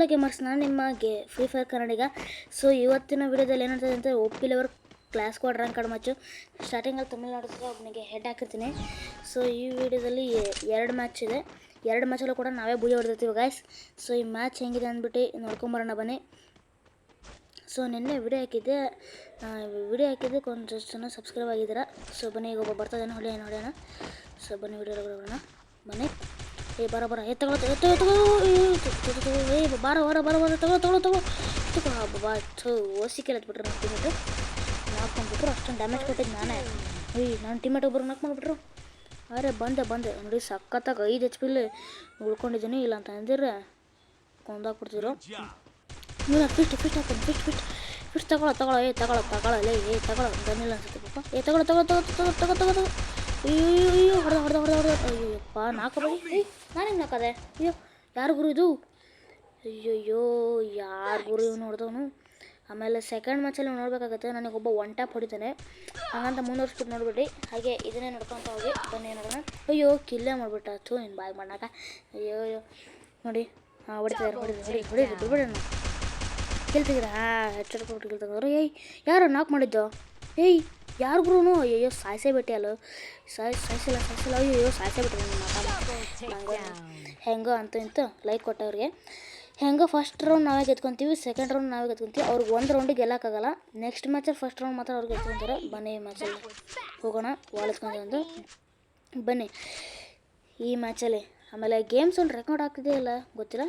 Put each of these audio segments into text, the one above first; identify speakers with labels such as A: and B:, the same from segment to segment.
A: Hello gamers, ನಾನು ನಿಮ್ಮ free fire ಕನ್ನಡಿಗ. So ಇವತ್ತಿನ ವಿಡಿಯೋದಲ್ಲಿ ಏನಾಗ್ತದೆ ಅಂತ ಒಪ್ಪಿ lever class code rank card match ಸ್ಟಾರ್ಟಿಂಗಲ್ಲಿ ತಮಿಳ್ನಾಡಿಗೆ ಒಬ್ಬನಿಗೆ ಹೆಡ್ ಹಾಕಿರ್ತೀನಿ. ಸೊ ಈ ವಿಡಿಯೋದಲ್ಲಿ 2 ಮ್ಯಾಚ್ ಇದೆ. 2 ಮ್ಯಾಚಲ್ಲೂ ಕೂಡ ನಾವೇ ಬುಜಿ ಹೊಡೆದಿರ್ತೀವಿ ಗಾಯ್ಸ್. ಸೊ ಈ ಮ್ಯಾಚ್ ಹೆಂಗಿದೆ ಅಂದ್ಬಿಟ್ಟು ನೋಡ್ಕೊಂಬರೋಣ ಬನ್ನಿ. ಸೊ ನಿನ್ನೆ ವಿಡಿಯೋ ಹಾಕಿದ್ದೆ ಒಂದಷ್ಟು ಜನ ಸಬ್ಸ್ಕ್ರೈಬ್ ಆಗಿದ್ದೀರಾ. ಸೊ ಬನ್ನಿ, ಈಗ ಒಬ್ಬ ಬರ್ತದೇನೋ ಹೊಡೆಯೋಣ. ಸೊ ಬನ್ನಿ ವಿಡಿಯೋ ಬರೋಣ ಬನ್ನಿ. ಬರ ತಗೊಳ್ಳೋ ಓಸಿಕೆಲ್ಲ ಎತ್ಬಿಟ್ರು. ನನ್ನ ಟೀಮೇಟು ನಾಲ್ಕೊಂಡ್ಬಿಟ್ರು. ಅಷ್ಟೊಂದು ಡ್ಯಾಮೇಜ್ ಕೊಟ್ಟಿದ್ದು ನಾನೇ. ನನ್ನ ಟೀಮೇಟ್ ಒಬ್ಬರು ನಾಲ್ಕು ಮಾಡಿಬಿಟ್ರು. ಅರೆ ಬಂದೆ ನೋಡಿ, ಸಖತ್ತಾಗಿ 5 HP ಉಳ್ಕೊಂಡಿದ್ದೀನಿ. ಇಲ್ಲ ಅಂತ ಅಂದಿದ್ರೆ ಕೊಂದಾಕ್ಬಿಡ್ತಿದ್ರು. ನೀವು ಫಿಸ್ಟ್ ಹಾಕೊಂಡು ಫಿಸ್ಟ್ ತಗೊಳ್ಳೋ ತಗೊಳ್ಳೋ ಗನ್ನಿಲ್ಲ ಅನ್ಸುತ್ತೆ ಪಾಪ. ತಗೊಳ್ಳೋ ಅಯ್ಯೋ ಅಯ್ಯಪ್ಪ, 4 ಬೈ. ನಾನೇನು ನಾಕದೆ? ಅಯ್ಯೋ ಯಾರು ಗುರು ಇದು? ಅಯ್ಯಯ್ಯೋ ಯಾರು ಗುರು ಇವ್ನು ನೋಡ್ದವನು. ಆಮೇಲೆ ಸೆಕೆಂಡ್ ಮ್ಯಾಚಲ್ಲಿ ನೋಡಬೇಕಾಗತ್ತೆ. ನನಗೊಬ್ಬ 1 ಟ್ಯಾಪ್ ಹೊಡಿತಾನೆ, ಹಾಗಂತ ಮುಂದುವರ್ಸ್ಬಿಟ್ಟು ನೋಡ್ಬಿಟ್ಟು ಹಾಗೆ ಇದನ್ನೇ ನೋಡ್ಕೊತ ಹೋಗಿ ಬನ್ನಿ ನೋಡೋಣ. ಅಯ್ಯೋ ಕಿಲ್ಲೇ ಮಾಡಿಬಿಟ್ಟ. ಥೂ ನಿನ್ನ ಬಾಯಿ ಮಾಡಾಕ. ಅಯ್ಯೋ ನೋಡಿ, ಹೊಡಿತಾರೆ ಬಿಡ್ಬೇಡ. ಗೆಲ್ತಿದ್ದೀರಾ? ಹೆಚ್ಚಿಡ್ಕೊಬಿಟ್ಟು ಗೆಲ್ತಂದ್ರೆ ಯಾರು ನಾಕ್ ಮಾಡಿದ್ದು? ಯಾರು ಗುರು? ಅಯ್ಯೋ ಸಾಯಿಸೇ ಬಿಟ್ಟೆ ಅಲ್ಲ. ಸಾಯಿಸಿಲ್ಲ ಅಯ್ಯೋ ಸಾಯಿಸೇ ಬಿಟ್ಟೆ. ನಂಗೆ ಹೆಂಗೋ ಇಂತು ಲೈಕ್ ಕೊಟ್ಟವ್ರಿಗೆ. ಹೆಂಗೋ ಫಸ್ಟ್ ರೌಂಡ್ ನಾವೇ ಗೆದ್ಕೊತೀವಿ, ಸೆಕೆಂಡ್ ರೌಂಡ್ ನಾವೇ ಗೆದ್ಕೊತೀವಿ. ಅವ್ರಿಗೆ 1 ರೌಂಡಿಗೆ ಗೆಲ್ಲಕ್ಕಾಗಲ್ಲ. ನೆಕ್ಸ್ಟ್ ಮ್ಯಾಚಲ್ಲಿ ಫಸ್ಟ್ ರೌಂಡ್ ಮಾತ್ರ ಅವ್ರಿಗೆ ಗೆದ್ಕೊತಾರೆ. ಬನ್ನಿ ಈ ಮ್ಯಾಚಲ್ಲಿ ಹೋಗೋಣ. ವಾಲಿಸ್ಕೊಂಡು ಬನ್ನಿ ಈ ಮ್ಯಾಚಲ್ಲಿ. ಆಮೇಲೆ ಗೇಮ್ಸ್ ಒಂದು ರೆಕಾರ್ಡ್ ಆಗ್ತಿದೆಯಾ ಇಲ್ಲ ಗೊತ್ತಿಲ್ಲ.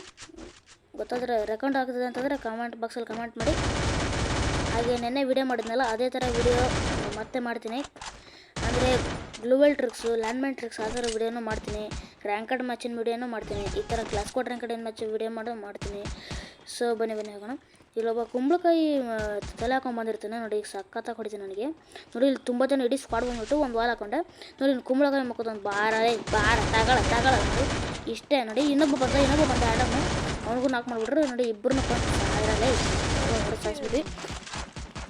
A: ಗೊತ್ತಾದರೆ ರೆಕಾರ್ಡ್ ಆಗ್ತದೆ ಅಂತಂದರೆ ಕಮೆಂಟ್ ಬಾಕ್ಸಲ್ಲಿ ಕಮೆಂಟ್ ಮಾಡಿ. ಹಾಗೆ ನೆನ್ನೆ ವಿಡಿಯೋ ಮಾಡಿದ್ನಲ್ಲ ಅದೇ ಥರ ವಿಡಿಯೋ ಮತ್ತೆ ಮಾಡ್ತೀನಿ. ಅಂದರೆ ಗ್ಲೂವಲ್ ಟ್ರಿಕ್ಸು, ಲ್ಯಾಂಡ್ಮೈನ್ ಟ್ರಿಕ್ಸ್ ಆ ಥರ ವಿಡಿಯೋನೂ ಮಾಡ್ತೀನಿ. ರ್ಯಾಂಕ್ ಕಾರ್ಡ್ ಮ್ಯಾಚಿನ ವಿಡಿಯೋನೂ ಮಾಡ್ತೀನಿ. ಈ ಥರ class code rank card match video ಮಾಡ್ತೀನಿ. ಸೊ ಬನ್ನಿ ಹೋಗೋಣ. ಇಲ್ಲೊಬ್ಬ ಕುಂಬಳಕಾಯಿ ತಲೆ ಹಾಕೊಂಡು ಬಂದಿರ್ತಾನೆ ನೋಡಿ. ಈಗ ಸಖತ್ತಾಗಿ ಹೊಡಿತೀನಿ ನನಗೆ. ನೋಡಿ ಇಲ್ಲಿ ತುಂಬ ಜನ ಇಡೀ ಸ್ಕ್ವಾಡ್ ಬಂದ್ಬಿಟ್ಟು ಒಂದು ವಾಲ್ ಹಾಕೊಂಡೆ. ನೋಡಿ ಇಲ್ಲಿ ಕುಂಬಳಕಾಯಿ ಮಕ್ಕೋದು ಬಾರ ತಗೊಳ ನೋಡಿ. ಇಷ್ಟೇ ನೋಡಿ. ಇನ್ನೊಬ್ಬ ಬಂದ ಆಡಮ್ನು, ಅವನಿಗೂ ನಾಲ್ಕು ಮಾಡಿಬಿಟ್ರು ನೋಡಿ. ಇಬ್ಬರನ್ನೂ ಇರಲ್ಲ ಹೊಡೆದು ಸಾಯಿಸ್ಬಿಟ್ಟು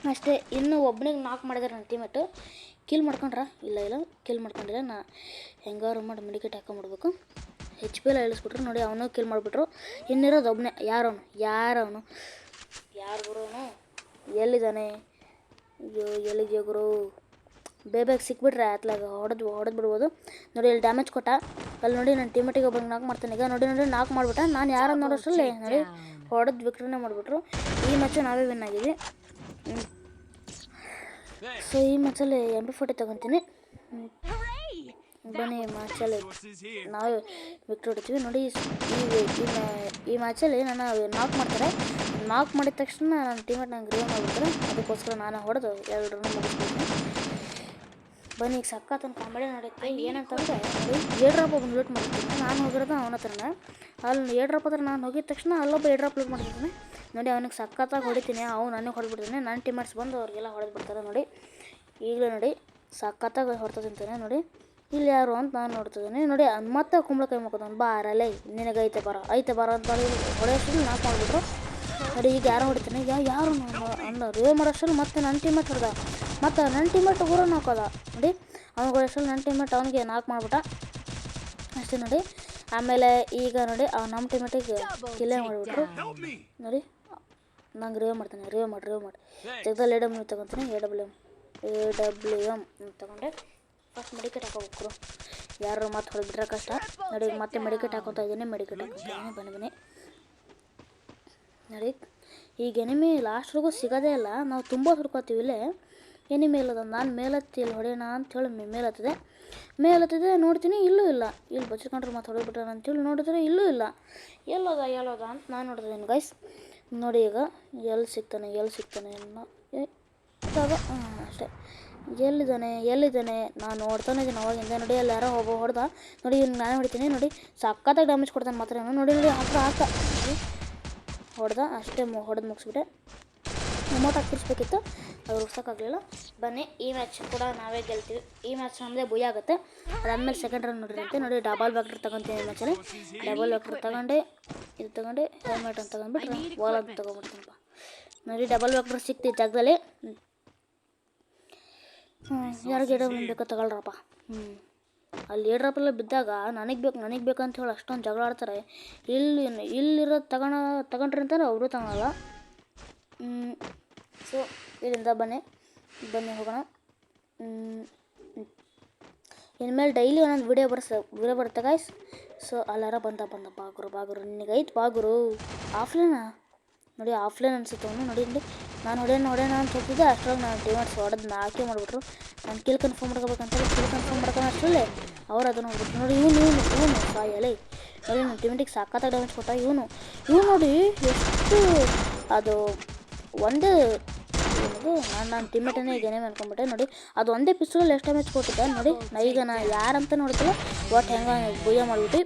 A: ಅಷ್ಟೇ. ಇನ್ನೂ ಒಬ್ಬನಿಗೆ ನಾಲ್ಕು ಮಾಡಿದಾರೆ ನನ್ನ ಟೀಮೇಟು. ಕಿಲ್ ಮಾಡ್ಕೊಂಡ್ರ? ಇಲ್ಲ ಕಿಲ್ ಮಾಡ್ಕೊಂಡಿಲ್ಲ. ನಾ ಹೆಂಗಾರು ಮಾಡಿ ಮೆಡಿಕೇಟ್ ಹಾಕೊಂಬಿಡ್ಬೇಕು. HP ಎಲ್ಲ ಇಳಿಸ್ಬಿಟ್ರು ನೋಡಿ. ಅವನು ಕಿಲ್ ಮಾಡಿಬಿಟ್ರು. ಇನ್ನಿರೋದು ಒಬ್ಬನೇ. ಯಾರವನು ಯಾರು ಗುರುನು? ಎಲ್ಲಿದ್ದಾನೆ? ಅಯ್ಯೋ ಎಲ್ಲಿದೆಯೋ ಗುರು? ಬೇಗ ಸಿಕ್ಬಿಟ್ರೆ ಅತ್ಲಾಗ ಹೊಡೆದು ಬಿಡ್ಬೋದು. ನೋಡಿ ಇಲ್ಲಿ ಡ್ಯಾಮೇಜ್ ಕೊಟ್ಟ. ಅಲ್ಲಿ ನೋಡಿ ನನ್ನ ಟೀಮೇಟಿಗೆ ಒಬ್ಬನಿಗೆ ನಾಲ್ಕು ಮಾಡ್ತಾನೆ. ಈಗ ನೋಡಿ ನಾಲ್ಕು ಮಾಡಿಬಿಟ್ಟ. ನಾನು ಯಾರನ್ನು ನೋಡೋಷ್ಟರಲ್ಲಿ ನೋಡಿ ಹೊಡೆದು ವಿಕ್ಟ್ರಿನೇ ಮಾಡಿಬಿಟ್ರು. ಈ ಮ್ಯಾಚು ನಾವೇ ವಿನ್ ಆಗಿದ್ವಿ. ಸೊ ಈ ಮ್ಯಾಚಲ್ಲಿ MP40 ತಗೊತೀನಿ. ಬನ್ನಿ ಮ್ಯಾಚಲ್ಲಿ ನಾವೇ ವಿಕ್ಟ್ರಿ ಹೊಡಿತೀವಿ ನೋಡಿ. ಈ ಮ್ಯಾಚಲ್ಲಿ ನಾನು ನಾಕ್ ಮಾಡ್ತಾರೆ. ನಾಕ್ ಮಾಡಿದ ತಕ್ಷಣ ನನ್ನ ಟೀಮೇಟ್ ನಂಗೆ ರಿವ್ ಮಾಡಿಬಿಡ್ತಾರೆ. ಅದಕ್ಕೋಸ್ಕರ ನಾನು ಹೊಡೆದು 2 ರನ್ ಮುಗಿಸ್ಬಿಡ್ತೀನಿ. ಬನ್ನಿ ಈಗ ಸಕ್ಕತ್ತೊಂದು ಕಾಮಿಡಿ ನಡೆಯುತ್ತೆ. ಏನಂತಂದರೆ ನೋಡಿ, 7 ಡ್ರಾಪ್ ಒಬ್ಬನು ಲೂಟ್ ಮಾಡಿರ್ತೀನಿ. ನಾನು ಹೋಗಿರೋದು ಅವನ ಹತ್ರನೇ. ಅಲ್ಲಿ 7 ಡ್ರಾಪ್ ಹತ್ರ ನಾನು ಹೋಗಿದ ತಕ್ಷಣ ಅಲ್ಲೊಬ್ಬ 7 ಡ್ರಾಪ್ ಲೂಟ್ ಮಾಡಿರ್ತೀನಿ ನೋಡಿ. ಅವನಿಗೆ ಸಕ್ಕತ್ತಾಗಿ ಹೊಡಿತೀನಿ. ಅವ್ನು ನನಗೆ ಹೊಡೆದ್ಬಿಡ್ತಾನೆ. ನನ್ನ ಟೀಮೇಟ್ಸ್ ಬಂದು ಅವ್ರಿಗೆಲ್ಲ ಹೊಡೆದ್ಬಿಡ್ತಾರೆ ನೋಡಿ. ಈಗಲೂ ನೋಡಿ ಸಕ್ಕತ್ತಾಗಿ ಹೊಡ್ತಾ ತಿಂತಾನೆ ನೋಡಿ. ಇಲ್ಲಿ ಯಾರು ಅಂತ ನಾನು ನೋಡ್ತಿದ್ದೀನಿ ನೋಡಿ. ಮತ್ತೆ ಕುಂಬಳಕಾಯಿ ಮುಕ್ಕೋದು ಬಾರಲ್ಲೇ ನಿನಗೆ ಐತೆ ಬರ ಅಂತ ಹೊಡೆಯೋಷ್ಟ್ರಲ್ಲಿ ನಾಲ್ಕು ಮಾಡಿಬಿಟ್ರು ನೋಡಿ. ಈಗ ಯಾರು ಹೊಡಿತಾನೆ? ಯಾರು ಅಂದ ರಿವ್ ಮಾಡೋಷ್ಟ್ರಲ್ಲಿ ಮತ್ತೆ ನನ್ನ ಟೀಮೇಟ್ ಹೊಡೆದ. ಮತ್ತು ನನ್ನ ಟೀಮೇಟ್ ಊರನ್ನು ಹಾಕೋದ ನೋಡಿ. ಅವ್ನಿಗೆ ಹೊಡೆಯೋಷ್ಟ್ರಲ್ಲಿ ನನ್ನ ಟೀಮೇಟ್ ಅವನಿಗೆ ನಾಲ್ಕು ಮಾಡಿಬಿಟ್ಟ ಅಷ್ಟೇ ನೋಡಿ. ಆಮೇಲೆ ಈಗ ನೋಡಿ ನಮ್ಮ ಟೀಮೇಟಿಗೆ ಕಿಲ್ಲೇ ಮಾಡಿಬಿಟ್ರು ನೋಡಿ. ನಂಗೆ ರಿವ್ ಮಾಡ್ತಾನೆ. ರಿವ್ ಮಾಡಿ ಜಗದಲ್ಲಿ AWM ತಗೊತೀನಿ. AWM ತಗೊಂಡೆ. ಫಸ್ಟ್ ಮೆಡಿಕೇಟ್ ಹಾಕೋಬೇಕು. ಯಾರು ಮತ್ತೆ ಹೊಡೆದ್ಬಿಟ್ರೆ ಕಷ್ಟ ನೋಡಿ. ಮತ್ತೆ ಮೆಡಿಕೇಟ್ ಹಾಕೋತಾ ಇದ್ದೀನಿ. ಬನ್ನಿ ನೋಡಿ. ಈಗ ಎನಿಮಿ ಲಾಸ್ಟ್ವರೆಗೂ ಸಿಗೋದೇ ಇಲ್ಲ. ನಾವು ತುಂಬ ಹುಡ್ಕೋತೀವಿ. ಇಲ್ಲೇ ಎನಿಮಿ ಇಲ್ಲದ. ನಾನು ಮೇಲತ್ತಿ ಹೊಡೆಯೋಣ ಅಂಥೇಳಿ ಮೇಲತ್ತಿದೆ ನೋಡ್ತೀನಿ. ಇಲ್ಲೂ ಇಲ್ಲ. ಇಲ್ಲಿ ಬಚ್ಕೊಂಡ್ರೆ ಮತ್ತೆ ಹೊಡೆದ್ಬಿಟ್ರೆ ಅಂತೇಳಿ ನೋಡಿದ್ರೆ ಇಲ್ಲೂ ಇಲ್ಲ. ಎಲ್ಲೋದ ಅಂತ ನಾನು ನೋಡ್ತಿದ್ದೀನಿ ಗೈಸ್. ನೋಡಿ ಈಗ ಎಲ್ಲಿ ಸಿಗ್ತಾನೆ ಅಷ್ಟೇ. ಎಲ್ಲಿದ್ದಾನೆ ನಾನು ನೋಡ್ತಾನೆ ಇದ್ದೀನಿ ಅವಾಗಿಂದ ನೋಡಿ. ಅಲ್ಲಿ ಯಾರೋ ಒಬ್ಬ ಹೊಡೆದ ನೋಡಿ. ನಾನು ಹೊಡಿತೀನಿ ನೋಡಿ. ಸಕ್ಕತ್ತಾಗಿ ಡ್ಯಾಮೇಜ್ ಕೊಡ್ತಾನೆ ಮಾತ್ರ ನೋಡಿ. ಹಾಕ ಹೊಡೆದ ಅಷ್ಟೇ. ಹೊಡೆದು ಮುಗಿಸ್ಬಿಟ್ಟೆ. ಅಮೌಂಟ್ ಹಾಕಿಸ್ಬೇಕಿತ್ತು, ಅದು ಉಡ್ಸೋಕ್ಕಾಗಲಿಲ್ಲ. ಬನ್ನಿ ಈ ಮ್ಯಾಚ್ ಕೂಡ ನಾವೇ ಗೆಲ್ತೀವಿ. ಈ ಮ್ಯಾಚ್ ನಮ್ಮದೇ ಭುಯ ಆಗುತ್ತೆ. ಅದಾದಮೇಲೆ ಸೆಕೆಂಡ್ ರೌಂಡ್ ನೋಡಿರಂತೆ ನೋಡಿ. ಡಬಲ್ ವ್ಯಾಕ್ಟರ್ ತಗೊತೀನಿ ಈ ಮ್ಯಾಚಲ್ಲಿ. ಡಬಲ್ ವ್ಯಾಕ್ಟರ್ ತಗೊಂಡು ಹೆಲ್ಮೆಟ್ ಅಂತ ತಗೊಂಡ್ಬಿಟ್ರೆ ವಾಲ್ ಅಂತ ತೊಗೊಂಡ್ಬಿಡ್ತೀನಪ್ಪ ನೋಡಿ. ಡಬಲ್ ವ್ಯಾಕ್ಟರ್ ಸಿಕ್ತಿ ಜಾಗದಲ್ಲಿ. ಯಾರಿಗೆ AWM ಬೇಕೋ ತಗೊಳ್ರಪ್ಪ. ಅಲ್ಲಿ ಲೀಡ್ರಪ್ಪೆಲ್ಲ ಬಿದ್ದಾಗ ನನಗೆ ಬೇಕಂತ ಹೇಳಿ ಅಷ್ಟೊಂದು ಜಗಳ ಆಡ್ತಾರೆ. ಇಲ್ಲಿರೋದು ತಗೊಂಡ್ರಿ ಅಂತಾರೆ, ಅವರು ತಗೊಳಲ್ಲ. ಸೊ ಇಲ್ಲಿಂದ ಬನ್ನಿ ಹೋಗೋಣ. ಇನ್ಮೇಲೆ ಡೈಲಿ ಒಂದೊಂದು ವಿಡಿಯೋ ಬರುತ್ತೆ ಗಾಯ್ಸ್. ಸೊ ಅಲ್ಲಾರ ಬಂದ ಬಾಗುರು ನಿನಗೈತೆ ಬಾಗುರು. ಆಫ್ಲೈನಾ ನೋಡಿ, ಆಫ್ಲೈನ್ ಅನ್ಸುತ್ತೆ ಅವನು. ನೋಡಿ ನಾನು ಹೊಡೆಯೋಣ ಅಂತ ಹೋಗ್ತಿದ್ದೆ, ಅಷ್ಟರೊಳಗೆ ನಾನು ಟೀಮರ್ಸ್ ಹೊಡೆದು ನಾಲ್ಕೇ ಮಾಡಿಬಿಟ್ರು. ನಾನು ಕಿಲ್ ಕನ್ಫರ್ಮ್ ಮಾಡ್ಕೋಬೇಕಂತೇಳಿ ಕಿಲ್ ಕನ್ಫರ್ಮ್ ಮಾಡ್ಕೊಂಡು ಅಷ್ಟರಲ್ಲೇ ಅವ್ರು ಅದನ್ನು ಹೋಗ್ಬಿಟ್ರು. ನೋಡಿ ಇವನು ಸಾಯಲೇ. ನೋಡಿ ನನ್ನ ಟೀಮೆಟಿಗೆ ಸಾಕಾಗಿ ಡ್ಯಾಮೇಜ್ ಕೊಟ್ಟ. ಇವನು ನೋಡಿ ಎಷ್ಟು ಅದು ಒಂದೇ ನಾನು ಟೀಮೇಟನ್ನೇ ಏನೇ ಅನ್ಕೊಂಡ್ಬಿಟ್ಟೆ. ನೋಡಿ ಅದು ಒಂದೇ ಪಿಸ್ತೂಲಲ್ಲಿ ಎಷ್ಟು ಡ್ಯಾಮೇಜ್ ಕೊಟ್ಟಿದ್ದೆ ನೋಡಿ. ಈಗ ನಾ ಯಾರಂತ ನೋಡ್ತಿಲ್ಲ, ಒಟ್ಟು ಹೆಂಗೆ ಬುಯ್ಯ ಮಾಡಿಬಿಟ್ಟು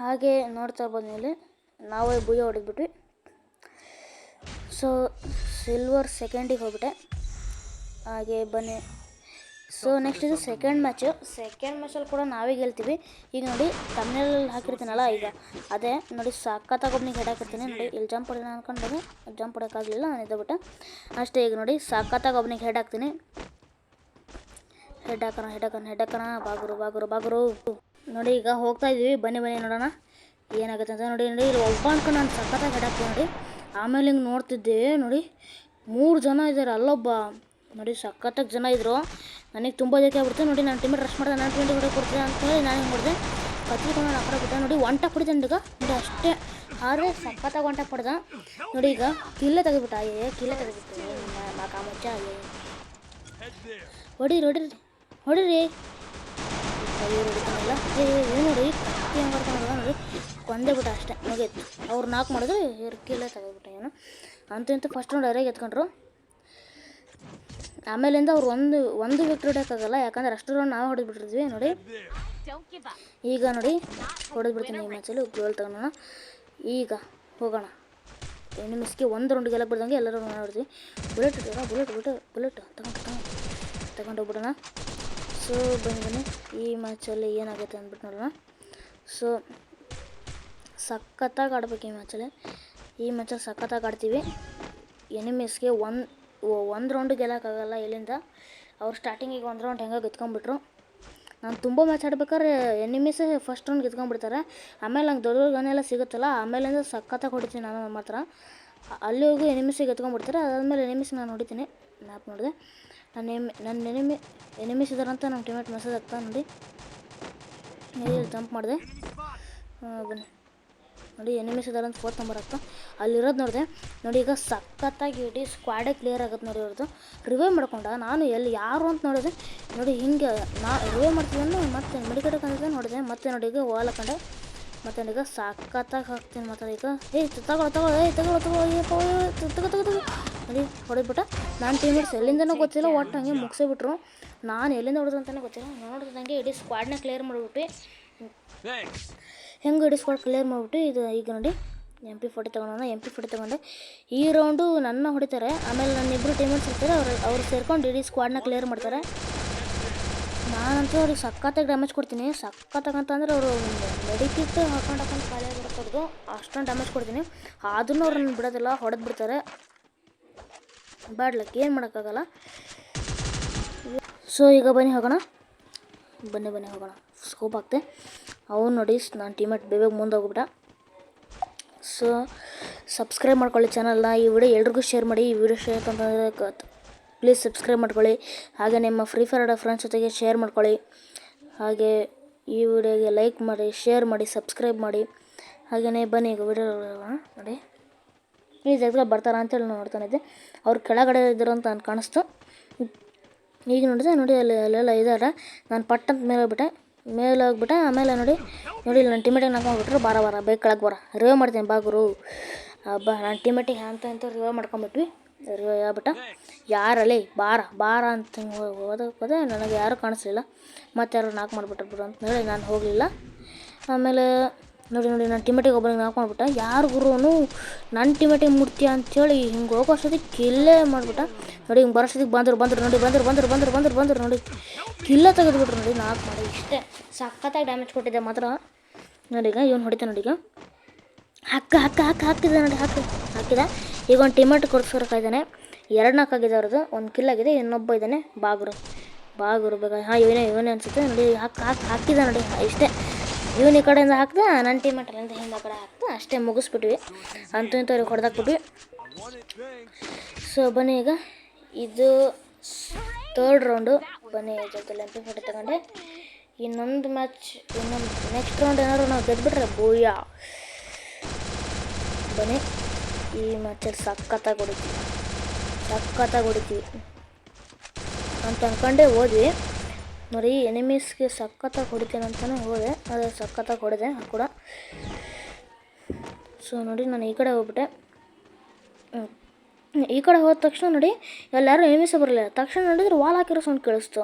A: ಹಾಗೆ ನೋಡ್ತಾ ಇರ್ಬೋದು ಮೇಲೆ ನಾವೇ ಬುಯ್ಯ ಹೊಡೆದ್ಬಿಟ್ವಿ. ಸೊ ಸಿಲ್ವರ್ ಸೆಕೆಂಡಿಗೆ ಹೋಗ್ಬಿಟ್ಟೆ. ಹಾಗೆ ಬನ್ನಿ. ಸೊ ನೆಕ್ಸ್ಟ್ ಇದು ಸೆಕೆಂಡ್ ಮ್ಯಾಚಲ್ಲಿ ಕೂಡ ನಾವೇ ಗೆಲ್ತೀವಿ. ಈಗ ನೋಡಿ ತಮ್ಮನೇಲಿ ಹಾಕಿರ್ತೀನಲ್ಲ, ಈಗ ಅದೇ ನೋಡಿ ಸಖತ್ತಾಗಿ ಒಬ್ಬನಿಗೆ ಹೆಡ್ ಹಾಕಿರ್ತೀನಿ. ನೋಡಿ ಇಲ್ಲಿ ಜಂಪ್ ಹೊಡೆಯೋಣ ಅಂದ್ಕೊಂಡೆ, ಜಂಪ್ ಹೊಡೋಕ್ಕಾಗಲಿಲ್ಲ, ನಾನು ಇದ್ಬಿಟ್ಟೆ ಅಷ್ಟೇ. ಈಗ ನೋಡಿ ಸಖತ್ತಾಗಿ ಒಬ್ಬನಿಗೆ ಹೆಡ್ ಹಾಕ್ತೀನಿ. ಹೆಡ್ ಹಾಕೋಣ. ಬಾಗುರು ನೋಡಿ ಈಗ ಹೋಗ್ತಾ ಇದ್ದೀವಿ. ಬನ್ನಿ ನೋಡೋಣ ಏನಾಗುತ್ತೆ ಅಂತ. ನೋಡಿ ಇಲ್ಲಿ ಒಬ್ಬ ಅನ್ಕೊಂಡು ನಾನು ಸಖತ್ತಾಗಿ ಹೆಡ್ ಹಾಕ್ತೀನಿ. ನೋಡಿ ಆಮೇಲೆ ಹಿಂಗೆ ನೋಡ್ತಿದ್ದೆ, ನೋಡಿ 3 ಜನ ಇದ್ದಾರೆ, ಅಲ್ಲೊಬ್ಬ. ನೋಡಿ ಸಖತ್ತಾಗಿ ಜನ ಇದ್ದರು, ನನಗೆ ತುಂಬ ಜೊತೆ ಆಗ್ಬಿಡ್ತು. ನೋಡಿ ನಾನು ಟೀಮೇಟ್ ರಶ್ ಮಾಡಿದೆ, ನಾನು 20 ಹೊಡೆ ಕೊಡ್ತೀನಿ ಅಂತೇಳಿ ನಾನು ಹಿಂಗೆ ಮಾಡಿದೆ, ಕತ್ಕೊಂಡು ನಾನು ಆ ಕಡೆ ಬಿಟ್ಟೆ. ನೋಡಿ 1 ಟಾಪ್ ಹೊಡಿದೆ ಈಗ. ನೋಡಿ ಅಷ್ಟೇ, ಆದರೆ ಸಖತ್ತಾಗಿ 1 ಟಾಪ್ ಹೊಡೆದ. ನೋಡಿ ಈಗ ಕಿಲ್ಲೇ ತೆಗೆದ್ಬಿಟ್ಟು ಕಾಮಚ್ಚ. ಹೊಡಿರಿ ಹೊಡಿತಾನಲ್ಲ. ನೋಡಿ ಕತ್ತಿ ಹೆಂಗೆ ಬರ್ತಾನಲ್ಲ, ನೋಡಿ ಕೊಂದೇ ಬಿಟ್ಟ ಅಷ್ಟೇ, ಮುಗೀತು. ಅವ್ರು 4 ಮಾಡಿದ್ರೆ ಇವ್ರು ಕಿಲ್ಲೇ ತೆಗೆದ್ಬಿಟ್ಟೆ. ಏನು ಅಂತೂ ಫಸ್ಟ್ ರೌಂಡ್ ಡೈರೆಕ್ಟ್ ಎತ್ಕೊಂಡ್ರು. ಆಮೇಲಿಂದ ಅವ್ರು ಒಂದು ವಿಕ್ಟ್ರಿ ಹೊಡೆಯೋಕ್ಕಾಗಲ್ಲ, ಯಾಕಂದ್ರೆ ಅಷ್ಟು ರೌಂಡ್ ನಾವು ಹೊಡೆದ್ಬಿಟ್ಟಿದ್ವಿ. ನೋಡಿ ಈಗ ನೋಡಿ ಹೊಡೆದ್ಬಿಡ್ತೀನಿ ಈ ಮ್ಯಾಚಲ್ಲಿ, ಗೋಲ್ ತಗೊಳ್ಳೋಣ. ಈಗ ಹೋಗೋಣ ಎನಿಮಿಸ್ಗೆ 1 ರೌಂಡ್ ಗೆಲ್ಲ ಬಿಡ್ದಂಗೆ ಎಲ್ಲರೂ ನೋಡ್ತೀವಿ. ಬುಲೆಟ್ ತಗೊಂಡೋಗ್ಬಿಡೋಣ. ಸೊ ಬನ್ನಿ ಈ ಮ್ಯಾಚಲ್ಲಿ ಏನಾಗುತ್ತೆ ಅಂದ್ಬಿಟ್ಟು ನೋಡೋಣ. ಸೊ ಸಖತ್ತಾಗಿ ಆಡ್ಬೇಕು ಈ ಮ್ಯಾಚಲ್ಲಿ ಸಖತ್ತಾಗಿ ಆಡ್ತೀವಿ. ಎನಿಮಿಸ್ಗೆ ಒಂದು ರೌಂಡ್ ಗೆಲ್ಲಕ್ಕಾಗಲ್ಲ ಇಲ್ಲಿಂದ. ಅವ್ರು ಸ್ಟಾರ್ಟಿಂಗಿಗೆ 1 ರೌಂಡ್ ಹೆಂಗೆ ಗೆದ್ಕೊಂಡ್ಬಿಟ್ರು. ನಾನು ತುಂಬ ಮ್ಯಾಚ್ ಆಡ್ಬೇಕಾದ್ರೆ ಎನಿಮಿಸೇ ಫಸ್ಟ್ ರೌಂಡ್ ಗೆದ್ಕೊಂಡ್ಬಿಡ್ತಾರೆ. ಆಮೇಲೆ ನಂಗೆ ದೊಡ್ಡ ಗನ್ನೆಲ್ಲ ಸಿಗುತ್ತಲ್ಲ, ಆಮೇಲಿಂದ ಸಖತ್ತಾಗಿ ಹೊಡಿತೀನಿ ನಾನು ಮಾತ್ರ. ಅಲ್ಲಿವರೆಗೂ ಎನಿಮಿಸಿಗೆ ಗೆದ್ಕೊಂಡ್ಬಿಡ್ತಾರೆ. ಅದಾದಮೇಲೆ ಎನಿಮಿಸ್ ನಾನು ಹೊಡಿತೀನಿ. ಮ್ಯಾಪ್ ನೋಡಿದೆ, ನನ್ನ ಎನಿಮಿಸ್ ಇದ್ದಾರಂತ ನಮ್ಮ ಟೀಮೇಟ್ ಮೆಸೇಜ್ ಆಗ್ತಾ. ನೋಡಿ ಜಂಪ್ ಮಾಡಿದೆ. ಬನ್ನಿ ನೋಡಿ ಎನಿಮಿಸ್ ಇದ್ದಾರೆ ಅಂತ 4th ನಂಬರ್ ಆಗ್ತಾ ಅಲ್ಲಿರೋದು ನೋಡಿದೆ. ನೋಡಿ ಈಗ ಸಖತ್ತಾಗಿ ಇಡೀ ಸ್ಕ್ವಾಡೇ ಕ್ಲಿಯರ್ ಆಗುತ್ತೆ. ನೋಡಿ ಅವ್ರದ್ದು ರಿವೈವ್ ಮಾಡ್ಕೊಂಡ. ನಾನು ಯಾರು ಅಂತ ನೋಡಿದೆ. ನೋಡಿ ಹಿಂಗೆ ರಿವೈವ್ ಮಾಡ್ತೀನಿ, ಮತ್ತೆ ಮೆಡಿಕೇಟಕ್ಕೆ ಅಂತ ನೋಡಿದೆ. ಮತ್ತೆ ನೋಡಿ ಈಗ ವಾಲ್ ಹಾಕೊಂಡೆ. ಮತ್ತು ಈಗ ಸಖತ್ತಾಗಿ ಹಾಕ್ತೀನಿ. ಮತ್ತೆ ಈಗ ತಗೊಳ್ಳೋ ನೋಡಿ ಹೊಡೆದ್ಬಿಟ್ಟ. ನಾನು ಟೀಮೇಟ್ಸ್ ಎಲ್ಲಿಂದನೂ ಗೊತ್ತಿಲ್ಲ, ಒಟ್ಟು ಹಂಗೆ ಮುಗಿಸಿಬಿಟ್ರು. ನಾನು ಎಲ್ಲಿಂದ ಹೊಡೆದು ಅಂತಲೇ ಗೊತ್ತಿಲ್ಲ. ನೋಡಿದಂಗೆ ಇಡೀ ಸ್ಕ್ವಾಡ್ನ ಕ್ಲಿಯರ್ ಮಾಡಿಬಿಟ್ಟು ಹೆಂಗೆ ಇಡೀ ಸ್ಕ್ವಾಡ್ ಕ್ಲಿಯರ್ ಮಾಡಿಬಿಟ್ಟು ಇದು ಈಗ ನೋಡಿ MP40 ತಗೊಂಡೆ. ಈ ರೌಂಡು ನನ್ನ ಹೊಡಿತಾರೆ. ಆಮೇಲೆ ನನ್ನ ಇಬ್ಬರು ಟೀಮೇಟ್ಸ್ ಇರ್ತಾರೆ, ಅವ್ರು ಸೇರ್ಕೊಂಡು ಇಡೀ ಸ್ಕ್ವಾಡ್ನ ಕ್ಲಿಯರ್ ಮಾಡ್ತಾರೆ. ನಾನಂತೂ ಅವ್ರಿಗೆ ಸಖತ್ತಾಗಿ ಡ್ಯಾಮೇಜ್ ಕೊಡ್ತೀನಿ. ಸಖತ್ತಾಗಂತಂದರೆ ಅವರು ಮೆಡಿಕಿಟ್ ಹಾಕೊಂಡು ಖಾಲಿ ಆಗಿರೋದು ಅಷ್ಟೊಂದು ಡ್ಯಾಮೇಜ್ ಕೊಡ್ತೀನಿ. ಆದ್ರೂ ಅವ್ರನ್ನ ಬಿಡೋದಿಲ್ಲ, ಹೊಡೆದು ಬಿಡ್ತಾರೆ. ಬ್ಯಾಡ್ ಲಕ್, ಏನು ಮಾಡೋಕ್ಕಾಗಲ್ಲ. ಸೊ ಈಗ ಬನ್ನಿ ಹೋಗೋಣ. ಸ್ಕೋಪ್ ಹಾಕ್ತೆ. ಅವ್ನು ನೋಡಿ ನಾನು ಟೀಮೇಟ್ ಬೇಗ ಮುಂದೆ ಹೋಗ್ಬಿಟ್ಟ. ಸೊ ಸಬ್ಸ್ಕ್ರೈಬ್ ಮಾಡ್ಕೊಳ್ಳಿ ಚಾನಲ್ನ. ಈ ವಿಡಿಯೋ ಎಲ್ರಿಗೂ ಶೇರ್ ಮಾಡಿ. ಈ ವಿಡಿಯೋ ಶೇರ್ ಅಂತಂದರೆ ಪ್ಲೀಸ್ ಸಬ್ಸ್ಕ್ರೈಬ್ ಮಾಡ್ಕೊಳ್ಳಿ. ಹಾಗೆ ನಿಮ್ಮ ಫ್ರೀ ಫೈರ್ ಫ್ರೆಂಡ್ಸ್ ಜೊತೆಗೆ ಶೇರ್ ಮಾಡ್ಕೊಳ್ಳಿ. ಹಾಗೆ ಈ ವಿಡಿಯೋಗೆ ಲೈಕ್ ಮಾಡಿ, ಶೇರ್ ಮಾಡಿ, ಸಬ್ಸ್ಕ್ರೈಬ್ ಮಾಡಿ. ಹಾಗೆಯೇ ಬನ್ನಿ ಈಗ ವಿಡಿಯೋ ನೋಡಿ ಈ ಜಾಗದಲ್ಲಿ ಬರ್ತಾರ ಅಂತೇಳಿ ನೋಡ್ತಾನಿದ್ದೆ. ಅವ್ರು ಕೆಳಗಡೆ ಇದ್ದರು ಅಂತ ನಾನು ಕಾಣಿಸ್ತು. ಈಗ ನೋಡಿದೆ, ನೋಡಿ ಅಲ್ಲೆಲ್ಲ ಇದ್ದಾರೆ. ನಾನು ಪಟ್ಟಂತ ಮೇಲೆ ಹೋಗ್ಬಿಟ್ಟೆ. ಆಮೇಲೆ ನೋಡಿ ನನ್ನ ಟೀಮೇಟಿಗೆ ನಾಕೊಂಡ್ಬಿಟ್ರು. ಬಾರ ಬೇಗ ಕೆಳಗೆ ಬರ, ರಿವೈವ್ ಮಾಡ್ತೀನಿ ಬಾಗುರು. ನನ್ನ ಟೀಮೇಟಿಗೆ ಅಂತ ರಿವೈವ್ ಮಾಡ್ಕೊಂಬಿಟ್ವಿ. ರಿವೈವ್ ಆಗ್ಬಿಟ್ಟ. ಯಾರಲ್ಲಿ ಬಾರ ಅಂತ ಹೋದೆ. ನನಗೆ ಯಾರೂ ಕಾಣಿಸ್ಲಿಲ್ಲ. ಮತ್ತೆ ಯಾರು ನಾಲ್ಕು ಮಾಡಿಬಿಟ್ರು ಬಿಡು ಅಂತ ಹೇಳಿ ನಾನು ಹೋಗಲಿಲ್ಲ. ಆಮೇಲೆ ನೋಡಿ ನನ್ನ ಟೀಮೇಟಿಗೆ ಒಬ್ಬನಿಗೆ ನಾಲ್ಕು ಮಾಡಿಬಿಟ್ಟ. ಯಾರು ಗುರುವನು ನನ್ನ ಟೀಮೇಟಿಗೆ ಮುಟ್ತೀಯ ಅಂಥೇಳಿ ಹಿಂಗೆ ಹೋಗೋ ಅಷ್ಟೊತ್ತಿಗೆ ಕಿಲ್ಲೇ ಮಾಡಿಬಿಟ್ಟ. ನೋಡಿ ಹಿಂಗೆ ಬರೋಷ್ಟೊತ್ತಿಗೆ ಬಂದರು ನೋಡಿ ಕಿಲ್ಲೇ ತೆಗೆದುಬಿಟ್ರು. ನೋಡಿ 4 ಮಾಡಿ ಇಷ್ಟೇ ಸಖತ್ತಾಗಿ ಡ್ಯಾಮೇಜ್ ಕೊಟ್ಟಿದ್ದೆ ಮಾತ್ರ. ನೋಡಿ ಈಗ ಇವ್ನು ಹೊಡಿತಾನೆ. ನೋಡಿ ಈಗ ಹಾಕಿದೆ ನೋಡಿ ಹಾಕಿದ. ಈಗ ಒಂದು ಟೀಮೇಟ್ ಕೊಡ್ಸ್ಕೊರಕ್ಕಾಗಿದ್ದಾನೆ. 2 ನಾಕ್ ಆಗಿದೆ ಅವ್ರದ್ದು. 1 ಕಿಲ್ ಆಗಿದೆ. ಇನ್ನೊಬ್ಬ ಇದ್ದಾನೆ ಬಾಗುರು. ಬಾಗುರು ಬೇಗ. ಹಾಂ ಇವನೇ ಅನಿಸುತ್ತೆ ನೋಡಿ. ಹಾಕಿದ ನೋಡಿ ಇಷ್ಟೇ. ಇವನು ಈ ಕಡೆಯಿಂದ ಹಾಕ್ದೆ, ನನ್ನ ಟೀಮೇಟ್ ಅಲ್ಲಿಂದ ಹಿಂದೆ ಕಡೆ ಹಾಕ್ದೆ, ಅಷ್ಟೇ ಮುಗಿಸ್ಬಿಟ್ವಿ. ಅಂತೂ ಇಂಥವ್ರಿಗೆ ಹೊಡೆದಾಕ್ಬಿಟ್ವಿ. ಸೊ ಬನ್ನಿ ಈಗ ಇದು 3rd ರೌಂಡು. ಬನ್ನಿ ಜೊತೆಲಿ MP40 ತಗೊಂಡೆ. ಇನ್ನೊಂದು ನೆಕ್ಸ್ಟ್ ರೌಂಡ್ ಏನಾದ್ರು ನಾವು ಗೆದ್ಬಿಟ್ರೆ ಬೋಯ್ಯ. ಬನ್ನಿ ಈ ಮ್ಯಾಚಲ್ಲಿ ಸಖತ್ತಾಗಿ ಹೊಡಿತೀವಿ ಅಂತ ಅಂದ್ಕೊಂಡೆ ಹೋದ್ವಿ. ನೋಡಿ ಎನಿಮೀಸ್ಗೆ ಸಖತ್ತಾಗಿ ಹೊಡಿತೇನೆ ಅಂತಲೇ ಹೋದೆ, ಅದೇ ಸಖತ್ತಾಗಿ ಹೊಡೆದೆ ಕೂಡ. ಸೊ ನೋಡಿ ನಾನು ಈ ಕಡೆ ಹೋಗ್ಬಿಟ್ಟೆ. ಈ ಕಡೆ ಹೋದ ತಕ್ಷಣ ನೋಡಿ ಎಲ್ಲರೂ ಎನಿಮೀಸೇ ಬರಲಿಲ್ಲ. ತಕ್ಷಣ ನೋಡಿದ್ರೆ ವಾಲ್ ಹಾಕಿರೋ ಸೌಂಡ್ ಕೇಳಿಸ್ತು.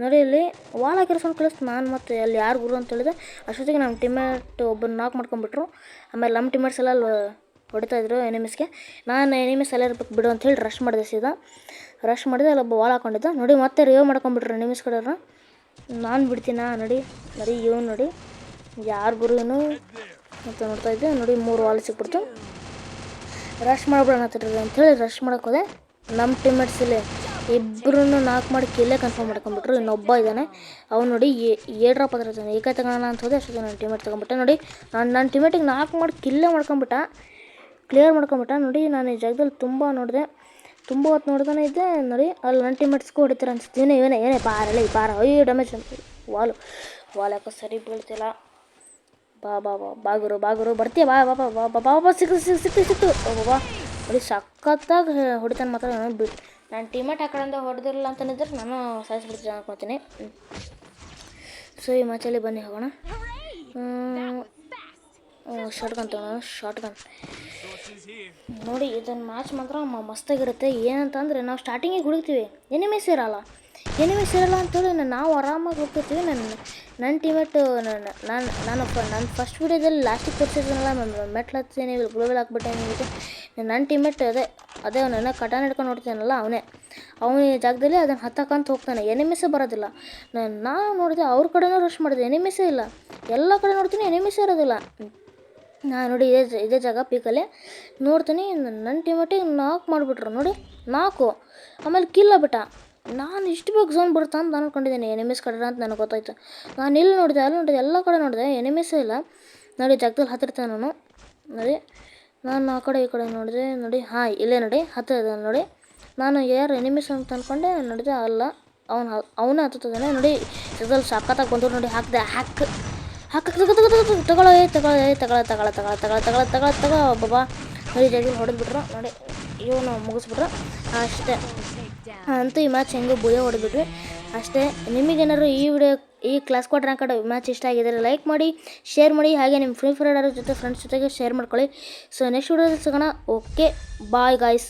A: ನೋಡಿ ಇಲ್ಲಿ ವಾಲ್ ಹಾಕಿರೋ ಸೌಂಡ್ ಕೇಳಿಸ್ತು. ನಾನು ಮತ್ತೆ ಅಲ್ಲಿ ಯಾರು ಗುರು ಅಂತ ಹೇಳಿದೆ. ಅಷ್ಟೊತ್ತಿಗೆ ನಮ್ಮ ಟೀಮೇಟ್ ಒಬ್ಬರು ನಾಕ್ ಮಾಡ್ಕೊಂಡ್ಬಿಟ್ರು. ಆಮೇಲೆ ನಮ್ಮ ಟೀಮೇಟ್ಸ್ ಎಲ್ಲ ಹೊಡಿತಾಯಿದ್ರು ಎನಿಮೀಸ್ಗೆ. ನಾನು ಎನಿಮೀಸ್ ಎಲ್ಲ ಇರ್ಬೇಕು ಬಿಡು ಅಂಥೇಳಿ ರಶ್ ಮಾಡಿದೆ. ಅಲ್ಲೊಬ್ಬ ವಾಲ್ ಹಾಕೊಂಡಿದ್ದ. ನೋಡಿ ಮತ್ತೆ ರಿವೈವ್ ಮಾಡ್ಕೊಂಡ್ಬಿಟ್ರು ಎನಿಮೀಸ್ ಕಡೆಯವ್ರು. ನಾನು ಬಿಡ್ತೀನ ನೋಡಿ ಇವನು ನೋಡಿ ಯಾರು ಗುರು ಏನು ಅಂತ ನೋಡ್ತಾಯಿದ್ದೆ. ನೋಡಿ 3 ವಾಲ್ ಸಿಕ್ಬಿಡ್ತು. ರಶ್ ಮಾಡ್ಬಿಡೋಣ ಅಂಥೇಳಿ ರಶ್ ಮಾಡೋಕೆ ಹೋದೆ. ನಮ್ಮ ಟೀಮೇಟ್ಸ್ ಇಲ್ಲಿ ಇಬ್ಬರೂ ನಾಲ್ಕು ಮಾಡಿ ಕಿಲ್ಲೇ ಕನ್ಫರ್ಮ್ ಮಾಡ್ಕೊಂಡ್ಬಿಟ್ರು. ಇನ್ನೊಬ್ಬ ಇದ್ದಾನೆ, ಅವ್ನು ನೋಡಿ ಏಡ್ರಾಪ್ ಹತ್ರ ಇದ್ದಾನೆ. ಏಕೆ ತಗೋಣ ಅಂತ ಹೋದೆ. ಅಷ್ಟೊತ್ತಿಗೆ ನನ್ನ ಟೀಮೇಟ್ ತೊಗೊಂಬಿಟ್ಟೆ. ನೋಡಿ ನನ್ನ ಟೀಮೇಟಿಗೆ 4 ಮಾಡಿ ಕ್ಲಿಯರ್ ಮಾಡ್ಕೊಂಬಿಟ್ಟ. ನೋಡಿ ನಾನು ಈ ಜಾಗದಲ್ಲಿ ತುಂಬ ಹೊತ್ತು ನೋಡ್ತಾನೆ ಇದ್ದೆ. ನೋಡಿ ಅಲ್ಲಿ ನನ್ನ ಟೀಮೇಟ್ಸ್ಗೂ ಹೊಡಿತಾರೆ ಅನ್ಸುತ್ತೆ. ಇವನೇ ಪಾರ ಅಯ್ಯೋ ಡ್ಯಾಮೇಜ್ ವಾಲ್ ಯಾಕೋ ಸರಿ ಬೀಳ್ತಿಲ್ಲ. ಬಾಗುರು ಬರ್ತೀಯ ಬಾ ಸಿಕ್ತು ಬಾ. ನೋಡಿ ಸಖತ್ತಾಗಿ ಹೊಡಿತಾನೆ ಮಾತ್ರ. ನಾನು ಟೀಮೇಟ್ ಆ ಕಡೆಯಿಂದ ಹೊಡೆದಿರಲಿಲ್ಲ ಅಂತಂದಿದ್ರೆ ನಾನು ಸಾಯಿಸ್ಬಿಡ್ತೀನಿ ಅನ್ಕೊತೀನಿ. ಸೊ ಈ ಮ್ಯಾಚಲ್ಲಿ ಬನ್ನಿ ಹೋಗೋಣ. ಶಾರ್ಟ್ ಗನ್ ನೋಡಿ ಇದನ್ನು ಮ್ಯಾಚ್ ಮಾತ್ರ ಮಸ್ತಾಗಿರುತ್ತೆ. ಏನಂತಂದರೆ ನಾವು ಸ್ಟಾರ್ಟಿಂಗಿಗೆ ಹುಡುಕ್ತೀವಿ, ಎನಿಮೀಸ್ ಇರಲ್ಲ ಅಂತೇಳಿ ನಾವು ಆರಾಮಾಗಿ ಹೋಗ್ತಿರ್ತೀವಿ. ನನ್ನ ಟೀಮೇಟು ನಾನು ಫಸ್ಟ್ ವೀಡಿಯೋದಲ್ಲಿ ಲಾಸ್ಟಿಗೆ ತೋರಿಸಿದ್ನಲ್ಲ, ಮೆಟ್ಲು ಹತ್ತೀನಿ ಗ್ಲೋಬಲ್ ಹಾಕ್ಬಿಟ್ಟೆ ನಿಮಗೆ. ನನ್ನ ಟೀಮೇಟ್ ಅದೇ ಅವನ ಕಟಾನ ಹಿಡ್ಕೊಂಡು ನೋಡ್ತೀನಲ್ಲ ಅವನ ಜಾಗದಲ್ಲಿ ಅದನ್ನು ಹತ್ತಕ್ಕಂತ ಹೋಗ್ತಾನೆ. ಎನಿಮೀಸೇ ಬರೋದಿಲ್ಲ. ನಾನು ನೋಡಿದೆ ಅವ್ರ ಕಡೆನೂ ರಶ್ ಮಾಡಿದೆ, ಎನಿಮೀಸೇ ಇಲ್ಲ. ಎಲ್ಲ ಕಡೆ ನೋಡ್ತೀನಿ ಎನಿಮೀಸೇ ಇರೋದಿಲ್ಲ. ನಾನು ನೋಡಿ ಇದೇ ಜಾಗ ಪೀಕಲ್ಲಿ ನೋಡ್ತೀನಿ. ನನ್ನ ಟೀಮೇಟಿಗೆ 4 ಮಾಡಿಬಿಟ್ರು. ನೋಡಿ 4 ಆಮೇಲೆ ಕಿಲ್ಲ ಬಿಟ್ಟ. ನಾನು ಇಷ್ಟು ಬೇಗ ಝೋನ್ ಬರುತ್ತಾ ಅಂತ ಅಂದ್ಕೊಂಡಿದ್ದೀನಿ, ಎನಿಮೀಸ್ ಕಡೆ ಅಂತ ನನಗೆ ಗೊತ್ತಾಯ್ತು. ನಾನು ಇಲ್ಲಿ ನೋಡಿದೆ ಎಲ್ಲ ಕಡೆ ನೋಡಿದೆ, ಎನಿಮೀಸೇ ಇಲ್ಲ. ನೋಡಿ ಜಾಗದಲ್ಲಿ ಹತ್ತಿರ್ತಾನೆ ನಾನು. ನೋಡಿ ನಾನು ಆ ಕಡೆ ಈ ಕಡೆ ನೋಡಿದೆ. ನೋಡಿ ಇಲ್ಲೇ ನೋಡಿ ಹತ್ತಿರ ನೋಡಿ. ನಾನು ಯಾರು ಎನಿಮೀಸ್ ಅಂತ ಅಂದ್ಕೊಂಡೆ. ನೋಡಿದೆ ಅಲ್ಲ, ಅವನೇ ಹತ್ತುತ್ತಿದ್ದಾನೆ. ನೋಡಿ ಜಾಗದಲ್ಲಿ ಸಖತ್ತಾಗಿ ಬಂದರು. ನೋಡಿ ತಗೊಳ್ಳೋ ಬಾಬಾ. ನೋಡಿ ಜಾಗದಲ್ಲಿ ಹೊಡೆದ್ಬಿಟ್ರು. ನೋಡಿ ಇವನು ಮುಗಿಸ್ಬಿಟ್ರು ಅಷ್ಟೇ. ಅಂತೂ ಈ ಮ್ಯಾಚ್ ಹೆಂಗೋ ಬುಯ ಹೊಡೆದ್ಬಿಟ್ವಿ ಅಷ್ಟೇ. ನಿಮಗೇನಾದ್ರು ಈ ಕ್ಲಾಸ್ ಸ್ಕ್ವಾಡ್ ರ್ಯಾಂಕ್ಡ್ ಮ್ಯಾಚ್ ಇಷ್ಟ ಆಗಿದ್ದರೆ ಲೈಕ್ ಮಾಡಿ, ಶೇರ್ ಮಾಡಿ, ಹಾಗೆ ನಿಮ್ಮ ಫ್ರೀ ಫೈರ್ ಆಡೋ ಜೊತೆ ಫ್ರೆಂಡ್ಸ್ ಜೊತೆಗೆ ಶೇರ್ ಮಾಡ್ಕೊಳ್ಳಿ. ಸೊ ನೆಕ್ಸ್ಟ್ ವಿಡಿಯೋದಲ್ಲಿ ಸಿಗೋಣ. Okay bye guys.